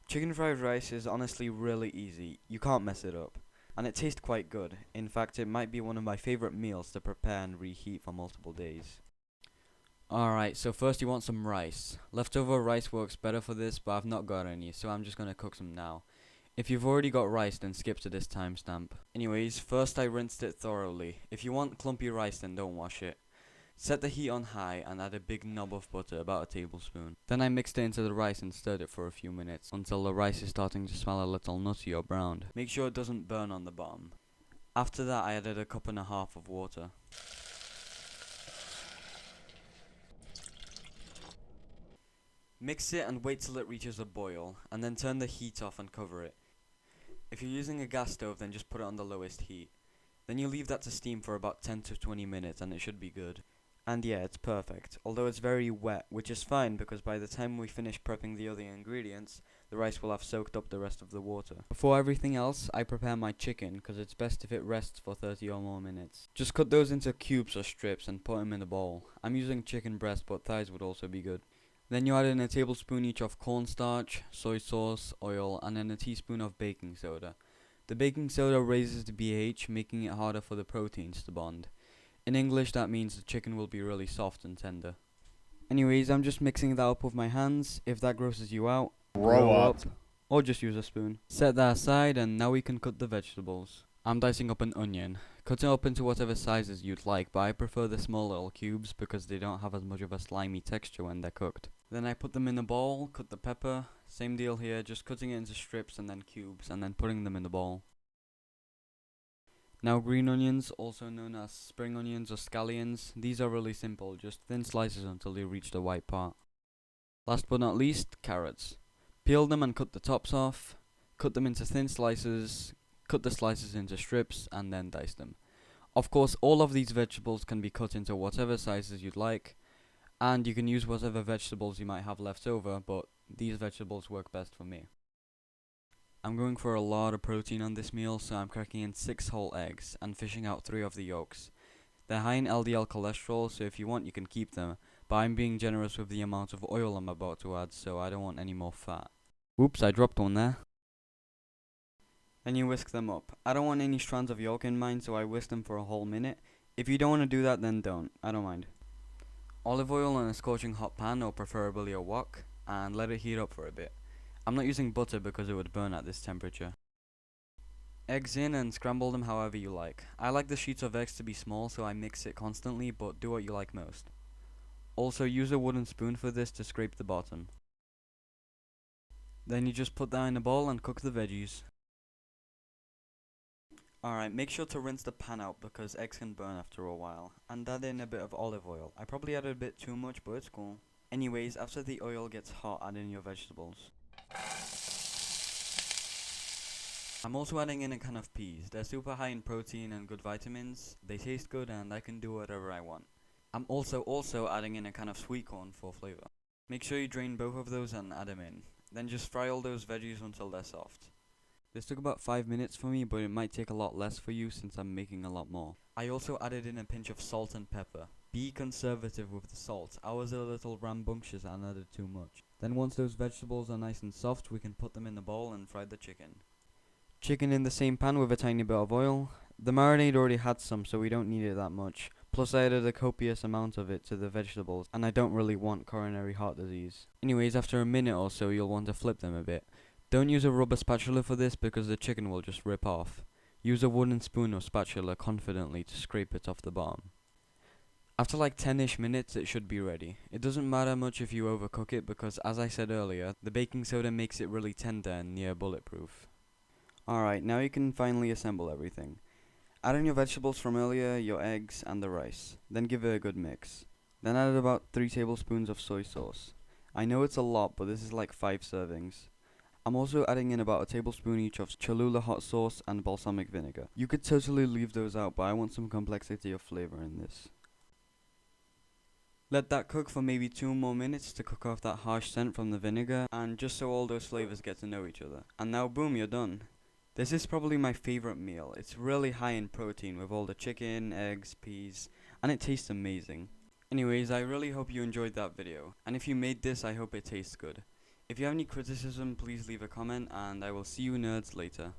Chicken fried rice is honestly really easy, you can't mess it up. And it tastes quite good, in fact it might be one of my favourite meals to prepare and reheat for multiple days. Alright, so first you want some rice. Leftover rice works better for this, but I've not got any, so I'm just gonna cook some now. If you've already got rice, then skip to this timestamp. Anyways, first I rinsed it thoroughly. If you want clumpy rice, then don't wash it. Set the heat on high and add a big knob of butter, about a tablespoon. Then I mixed it into the rice and stirred it for a few minutes, until the rice is starting to smell a little nutty or browned. Make sure it doesn't burn on the bottom. After that I added a cup and a half of water. Mix it and wait till it reaches a boil, and then turn the heat off and cover it. If you're using a gas stove, then just put it on the lowest heat. Then you leave that to steam for about 10 to 20 minutes and it should be good. And yeah, it's perfect, although it's very wet, which is fine because by the time we finish prepping the other ingredients, the rice will have soaked up the rest of the water. Before everything else, I prepare my chicken, because it's best if it rests for 30 or more minutes. Just cut those into cubes or strips and put them in a bowl. I'm using chicken breast, but thighs would also be good. Then you add in a tablespoon each of cornstarch, soy sauce, oil, and then a teaspoon of baking soda. The baking soda raises the pH, making it harder for the proteins to bond. In English, that means the chicken will be really soft and tender. Anyways, I'm just mixing that up with my hands. If that grosses you out, grow up. Or just use a spoon. Set that aside, and now we can cut the vegetables. I'm dicing up an onion. Cut it up into whatever sizes you'd like, but I prefer the small little cubes because they don't have as much of a slimy texture when they're cooked. Then I put them in a bowl, cut the pepper, same deal here, just cutting it into strips and then cubes, and then putting them in the bowl. Now green onions, also known as spring onions or scallions, these are really simple, just thin slices until they reach the white part. Last but not least, carrots. Peel them and cut the tops off, cut them into thin slices, cut the slices into strips, and then dice them. Of course, all of these vegetables can be cut into whatever sizes you'd like, and you can use whatever vegetables you might have left over, but these vegetables work best for me. I'm going for a lot of protein on this meal, so I'm cracking in 6 whole eggs and fishing out 3 of the yolks. They're high in LDL cholesterol, so if you want you can keep them, but I'm being generous with the amount of oil I'm about to add, so I don't want any more fat. Oops, I dropped one there. Then you whisk them up. I don't want any strands of yolk in mine, so I whisk them for a whole minute. If you don't want to do that, then don't. I don't mind. Olive oil in a scorching hot pan, or preferably a wok, and let it heat up for a bit. I'm not using butter because it would burn at this temperature. Eggs in and scramble them however you like. I like the sheets of eggs to be small, so I mix it constantly, but do what you like most. Also use a wooden spoon for this to scrape the bottom. Then you just put that in a bowl and cook the veggies. Alright, make sure to rinse the pan out because eggs can burn after a while. And add in a bit of olive oil. I probably added a bit too much, but it's cool. Anyways, after the oil gets hot, add in your vegetables. I'm also adding in a can of peas. They're super high in protein and good vitamins. They taste good and I can do whatever I want. I'm also adding in a can of sweet corn for flavor. Make sure you drain both of those and add them in. Then just fry all those veggies until they're soft. This took about 5 minutes for me, but it might take a lot less for you since I'm making a lot more. I also added in a pinch of salt and pepper. Be conservative with the salt. I was a little rambunctious and added too much. Then once those vegetables are nice and soft, we can put them in the bowl and fry the chicken. Chicken in the same pan with a tiny bit of oil. The marinade already had some, so we don't need it that much. Plus I added a copious amount of it to the vegetables, and I don't really want coronary heart disease. Anyways, after a minute or so, you'll want to flip them a bit. Don't use a rubber spatula for this because the chicken will just rip off. Use a wooden spoon or spatula confidently to scrape it off the bottom. After like 10ish minutes it should be ready. It doesn't matter much if you overcook it because as I said earlier, the baking soda makes it really tender and near bulletproof. Alright, now you can finally assemble everything. Add in your vegetables from earlier, your eggs, and the rice. Then give it a good mix. Then add about 3 tablespoons of soy sauce. I know it's a lot, but this is like 5 servings. I'm also adding in about a tablespoon each of Cholula hot sauce and balsamic vinegar. You could totally leave those out, but I want some complexity of flavor in this. Let that cook for maybe 2 more minutes to cook off that harsh scent from the vinegar, and just so all those flavors get to know each other. And now boom, you're done. This is probably my favorite meal. It's really high in protein with all the chicken, eggs, peas, and it tastes amazing. Anyways, I really hope you enjoyed that video, and if you made this, I hope it tastes good. If you have any criticism, please leave a comment, and I will see you nerds later.